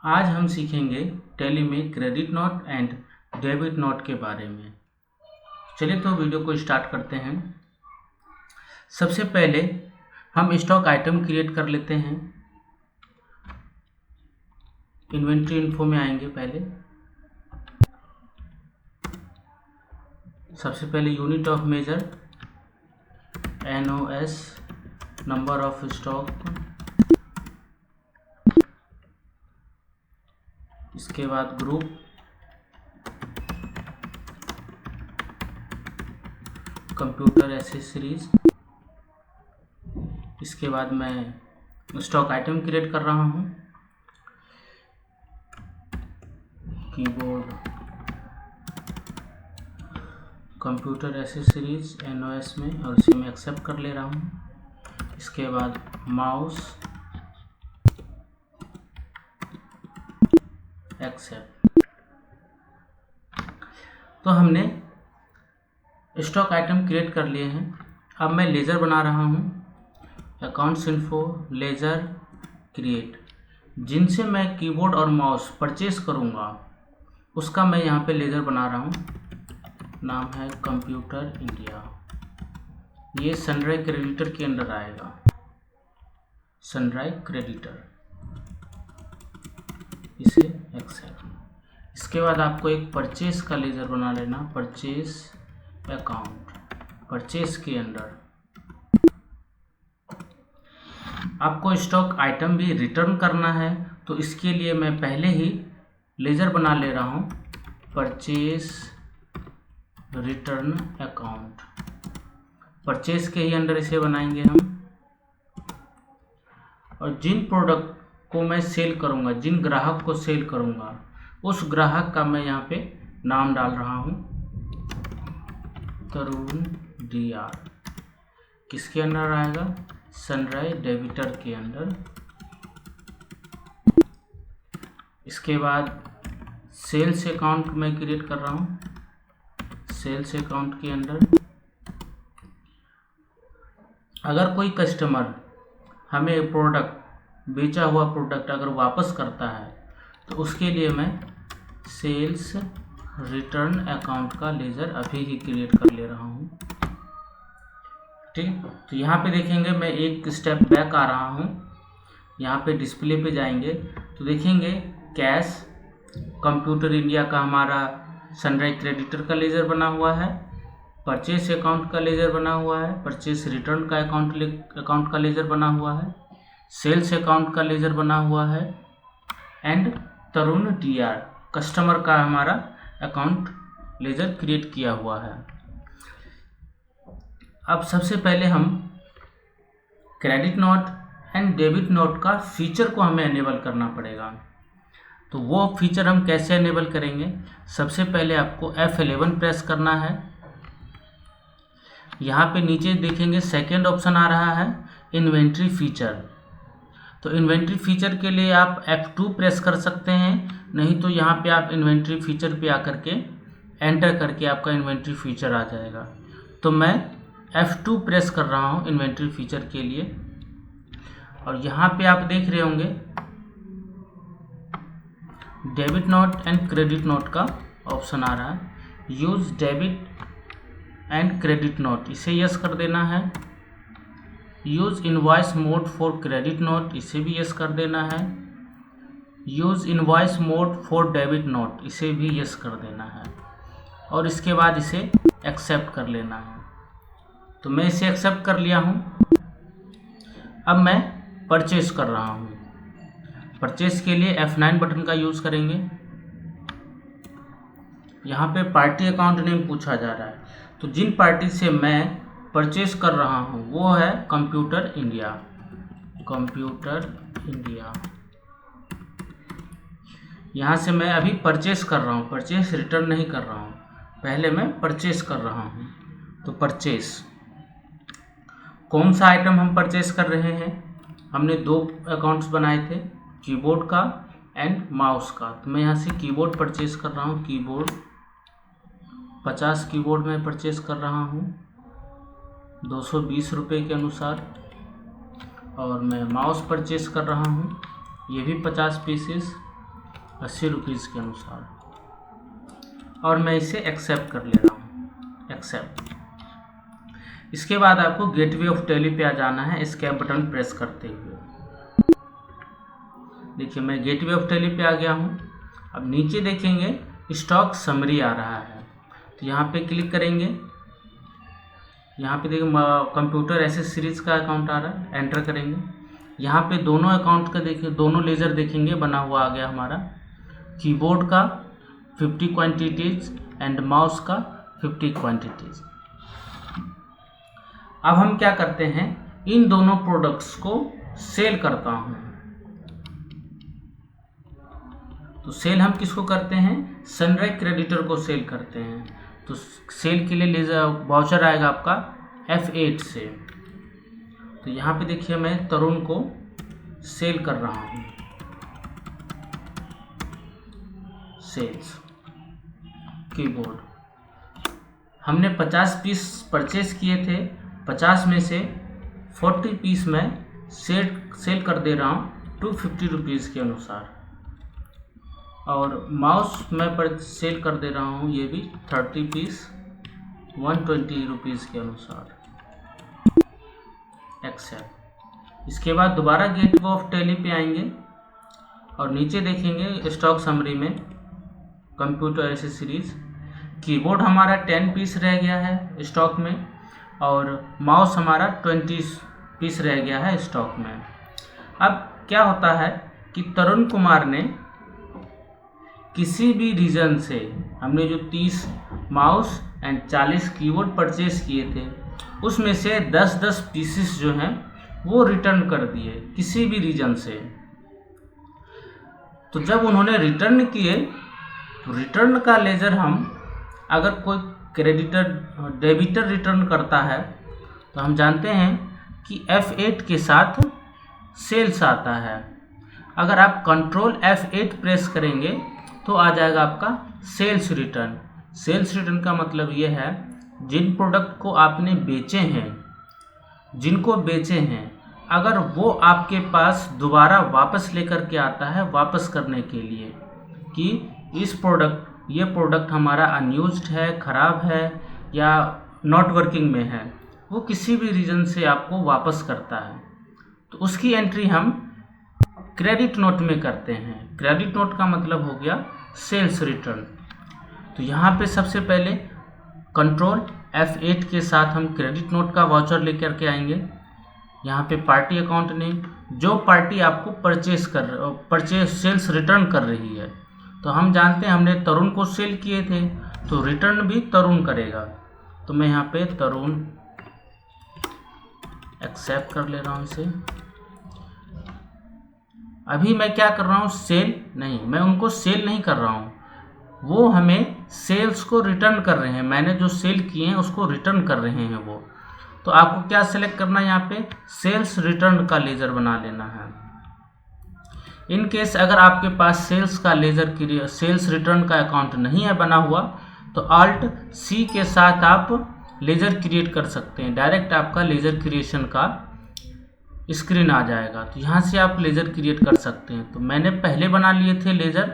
आज हम सीखेंगे टैली में credit note and debit note के बारे में। चलिए तो वीडियो को स्टार्ट करते हैं। सबसे पहले हम स्टॉक आइटम क्रिएट कर लेते हैं। इन्वेंट्री इन्फो में आएंगे। पहले सबसे पहले unit of measure NOS, number of stock, इसके बाद ग्रुप, कंप्यूटर एसेसरीज, इसके बाद मैं स्टॉक आइटम क्रिएट कर रहा हूँ। कीबोर्ड, कंप्यूटर एसेसरीज NOS में, और इसे मैं एक्सेप्ट कर ले रहा हूँ। इसके बाद माउस, एक्सेप्ट। तो हमने स्टॉक आइटम क्रिएट कर लिए हैं। अब मैं लेजर बना रहा हूँ। Accounts info, laser create. जिनसे मैं कीबोर्ड और माउस परचेज करूँगा उसका मैं यहाँ पे लेजर बना रहा हूँ। नाम है कंप्यूटर इंडिया। ये सनराइज क्रेडिटर के अंदर आएगा। सनराइज क्रेडिटर, इसे एक्सेप्ट। इसके बाद आपको एक परचेस का लेजर बना लेना। परचेस अकाउंट, परचेस के अंदर आपको स्टॉक आइटम भी रिटर्न करना है, तो इसके लिए मैं पहले ही लेजर बना ले रहा हूँ। परचेस रिटर्न अकाउंट, परचेस के ही अंदर इसे बनाएंगे हम। और जिन प्रोडक्ट को मैं सेल करूंगा, जिन ग्राहक को सेल करूंगा, उस ग्राहक का मैं यहाँ पे नाम डाल रहा हूँ। तरुण DR। किसके अंदर आएगा? सनराइज डेबिटर के अंदर। इसके बाद सेल्स अकाउंट मैं क्रिएट कर रहा हूँ। सेल्स अकाउंट के अंदर अगर कोई कस्टमर हमें प्रोडक्ट, बेचा हुआ प्रोडक्ट अगर वापस करता है तो उसके लिए मैं सेल्स रिटर्न अकाउंट का लेजर अभी ही क्रिएट कर ले रहा हूँ। ठीक, तो यहाँ पे देखेंगे मैं एक स्टेप बैक आ रहा हूँ। यहाँ पे डिस्प्ले पे जाएंगे तो देखेंगे कैश, कंप्यूटर इंडिया का हमारा सनराइज क्रेडिटर का लेजर बना हुआ है। परचेस अकाउंट का लेजर बना हुआ है। परचेस रिटर्न का अकाउंट का लेजर बना हुआ है। सेल्स अकाउंट का लेजर बना हुआ है। एंड तरुण DR, कस्टमर का हमारा अकाउंट लेजर क्रिएट किया हुआ है। अब सबसे पहले हम credit note and debit note का फीचर को हमें एनेबल करना पड़ेगा। तो वो फीचर हम कैसे एनेबल करेंगे? सबसे पहले आपको F11 प्रेस करना है। यहाँ पे नीचे देखेंगे सेकेंड ऑप्शन आ रहा है इन्वेंट्री फीचर। तो इन्वेंट्री फीचर के लिए आप F2 प्रेस कर सकते हैं, नहीं तो यहाँ पे आप इन्वेंट्री फीचर पे आकर के एंटर करके आपका इन्वेंट्री फीचर आ जाएगा। तो मैं F2 प्रेस कर रहा हूँ इन्वेंट्री फीचर के लिए। और यहाँ पे आप देख रहे होंगे debit note and credit note का ऑप्शन आ रहा है। Use debit and credit note, इसे यस कर देना है। Use invoice mode for credit note, इसे भी यस कर देना है। Use invoice mode for debit note, इसे भी यस कर देना है। और इसके बाद इसे एक्सेप्ट कर लेना है। तो मैं इसे एक्सेप्ट कर लिया हूँ। अब मैं परचेस कर रहा हूँ। परचेस के लिए F9 बटन का यूज़ करेंगे। यहाँ पे पार्टी अकाउंट नेम पूछा जा रहा है, तो जिन पार्टी से मैं परचेस कर रहा हूँ वो है कंप्यूटर इंडिया। कंप्यूटर इंडिया, यहाँ से मैं अभी परचेस कर रहा हूँ, परचेस रिटर्न नहीं कर रहा हूँ, पहले मैं परचेस कर रहा हूँ। तो परचेस, कौन सा आइटम हम परचेस कर रहे हैं? हमने दो अकाउंट्स बनाए थे, कीबोर्ड का एंड माउस का। तो मैं यहाँ से कीबोर्ड परचेस कर रहा हूँ। कीबोर्ड 50 कीबोर्ड में परचेस कर रहा हूँ 220 रुपये के अनुसार। और मैं माउस परचेस कर रहा हूँ, ये भी 50 पीसेस 80 रुपीज़ के अनुसार, और मैं इसे एक्सेप्ट कर ले रहा हूँ, एक्सेप्ट। इसके बाद आपको गेटवे ऑफ टैली पे आ जाना है एस्केप बटन प्रेस करते हुए। देखिए मैं गेटवे ऑफ टैली पे आ गया हूँ। अब नीचे देखेंगे स्टॉक समरी आ रहा है, तो यहाँ पे क्लिक करेंगे। यहाँ पे देखिए कंप्यूटर एसेस सीरीज का अकाउंट आ रहा है, एंटर करेंगे। यहाँ पे दोनों अकाउंट का देखिए, दोनों लेजर देखेंगे बना हुआ आ गया हमारा। कीबोर्ड का 50 क्वांटिटीज एंड माउस का 50 क्वांटिटीज। अब हम क्या करते हैं, इन दोनों प्रोडक्ट्स को सेल करता हूँ। तो सेल हम किसको करते हैं, सनराइज क्रेडिटर को सेल करते हैं। तो सेल के लिए लेजर वाउचर आएगा आपका F8 से। तो यहाँ पे देखिए मैं तरुण को सेल कर रहा हूँ, सेल्स कीबोर्ड। हमने 50 पीस परचेज किए थे, 50 में से 40 पीस मैं सेल कर दे रहा हूँ 250 रुपीज़ के अनुसार, और माउस मैं पर सेल कर दे रहा हूँ ये भी 30 पीस 120 रुपीज़ के अनुसार, एक्सेप्ट। इसके बाद दोबारा गेटवे ऑफ टैली पे आएंगे और नीचे देखेंगे स्टॉक समरी में कंप्यूटर एसेसरीज। कीबोर्ड हमारा 10 पीस रह गया है स्टॉक में, और माउस हमारा 20 पीस रह गया है स्टॉक में। अब क्या होता है कि तरुण कुमार ने किसी भी रीजन से, हमने जो 30 माउस एंड 40 कीबोर्ड परचेज किए थे, उसमें से 10-10 पीसेस जो हैं वो रिटर्न कर दिए किसी भी रीजन से। तो जब उन्होंने रिटर्न किए, तो रिटर्न का लेजर हम, अगर कोई क्रेडिटर डेबिटर रिटर्न करता है तो हम जानते हैं कि F8 के साथ सेल्स आता है। अगर आप कंट्रोल F8 प्रेस करेंगे तो आ जाएगा आपका सेल्स रिटर्न। सेल्स रिटर्न का मतलब ये है, जिन प्रोडक्ट को आपने बेचे हैं, जिनको बेचे हैं, अगर वो आपके पास दोबारा वापस लेकर के आता है वापस करने के लिए कि ये प्रोडक्ट हमारा अनयूज्ड है, ख़राब है या नॉट वर्किंग में है, वो किसी भी रीज़न से आपको वापस करता है, तो उसकी एंट्री हम क्रेडिट नोट में करते हैं। क्रेडिट नोट का मतलब हो गया सेल्स रिटर्न। तो यहाँ पे सबसे पहले कंट्रोल F8 के साथ हम क्रेडिट नोट का वाउचर लेकर के आएंगे। यहाँ पे पार्टी अकाउंट नेम, जो पार्टी आपको परचेज सेल्स रिटर्न कर रही है, तो हम जानते हैं हमने तरुण को सेल किए थे, तो रिटर्न भी तरुण करेगा। तो मैं यहाँ पे तरुण एक्सेप्ट कर ले रहा हूँ इसे। अभी मैं क्या कर रहा हूँ, सेल नहीं, मैं उनको सेल नहीं कर रहा हूँ, वो हमें सेल्स को रिटर्न कर रहे हैं। मैंने जो सेल किए हैं उसको रिटर्न कर रहे हैं वो। तो आपको क्या सेलेक्ट करना है, यहाँ पे सेल्स रिटर्न का लेजर बना लेना है। इन केस अगर आपके पास सेल्स का लेजर सेल्स रिटर्न का अकाउंट नहीं है बना हुआ, तो Alt C के साथ आप लेजर क्रिएट कर सकते हैं। डायरेक्ट आपका लेजर क्रिएशन का स्क्रीन आ जाएगा, तो यहाँ से आप लेजर क्रिएट कर सकते हैं। तो मैंने पहले बना लिए थे लेजर,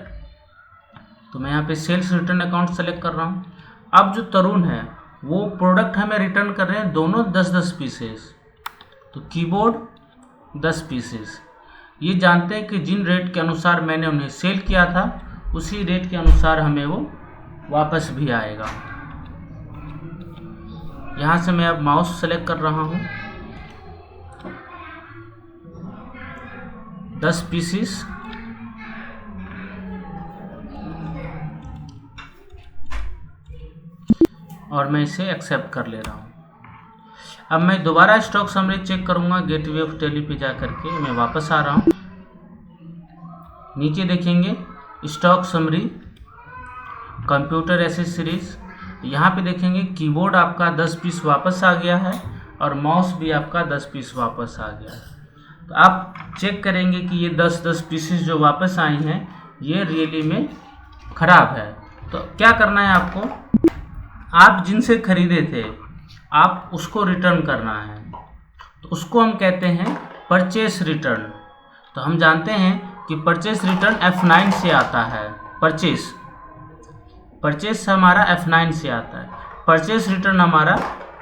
तो मैं यहाँ पे सेल्स रिटर्न अकाउंट सेलेक्ट कर रहा हूँ। अब जो तरुण है वो प्रोडक्ट हमें रिटर्न कर रहे हैं दोनों 10-10 पीसेस, तो कीबोर्ड 10 पीसेस। ये जानते हैं कि जिन रेट के अनुसार मैंने उन्हें सेल किया था उसी रेट के अनुसार हमें वो वापस भी आएगा। यहाँ से मैं अब माउस सेलेक्ट कर रहा हूँ, 10 पीसेस, और मैं इसे एक्सेप्ट कर ले रहा हूँ। अब मैं दोबारा स्टॉक समरी चेक करूँगा गेटवे ऑफ टैली पे जा करके। मैं वापस आ रहा हूँ, नीचे देखेंगे स्टॉक समरी कंप्यूटर एसेसरीज, यहाँ पे देखेंगे कीबोर्ड आपका 10 पीस वापस आ गया है और माउस भी आपका 10 पीस वापस आ गया है। तो आप चेक करेंगे कि ये 10-10 पीसेस जो वापस आई हैं ये रियली में ख़राब है। तो क्या करना है आपको, आप जिनसे खरीदे थे आप उसको रिटर्न करना है, तो उसको हम कहते हैं परचेस रिटर्न। तो हम जानते हैं कि परचेस रिटर्न F9 से आता है। परचेस हमारा F9 से आता है। परचेस रिटर्न हमारा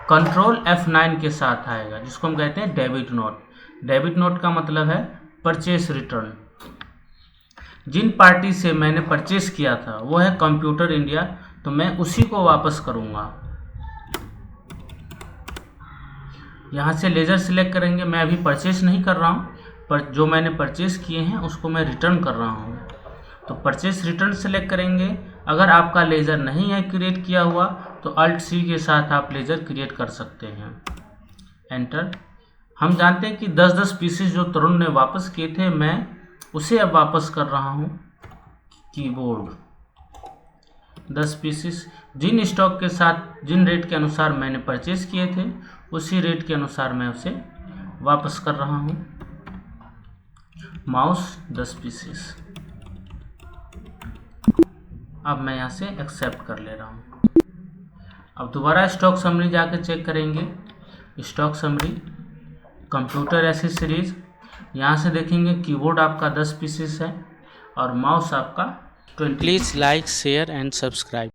कंट्रोल F9 के साथ आएगा, जिसको हम कहते हैं डेबिट नोट। डेबिट नोट का मतलब है परचेस रिटर्न। जिन पार्टी से मैंने परचेस किया था वो है कंप्यूटर इंडिया, तो मैं उसी को वापस करूँगा। यहाँ से लेजर सिलेक्ट करेंगे। मैं अभी परचेस नहीं कर रहा हूँ, पर जो मैंने परचेस किए हैं उसको मैं रिटर्न कर रहा हूँ। तो परचेस रिटर्न सेलेक्ट करेंगे। अगर आपका लेजर नहीं है क्रिएट किया हुआ तो अल्ट सी के साथ आप लेजर क्रिएट कर सकते हैं। एंटर। हम जानते हैं कि 10-10 पीसेस जो तरुण ने वापस किए थे, मैं उसे अब वापस कर रहा हूँ। कीबोर्ड 10 पीसेस जिन स्टॉक के साथ जिन रेट के अनुसार मैंने परचेस किए थे उसी रेट के अनुसार मैं उसे वापस कर रहा हूँ। Mouse 10 pieces. अब मैं यहाँ से एक्सेप्ट कर ले रहा हूँ। अब दोबारा स्टॉक समरी जाकर चेक करेंगे। स्टॉक समरी, कंप्यूटर एसेसरीज, यहाँ से देखेंगे कीबोर्ड आपका 10 पीसेस है और माउस आपका 20। Please like, share and subscribe.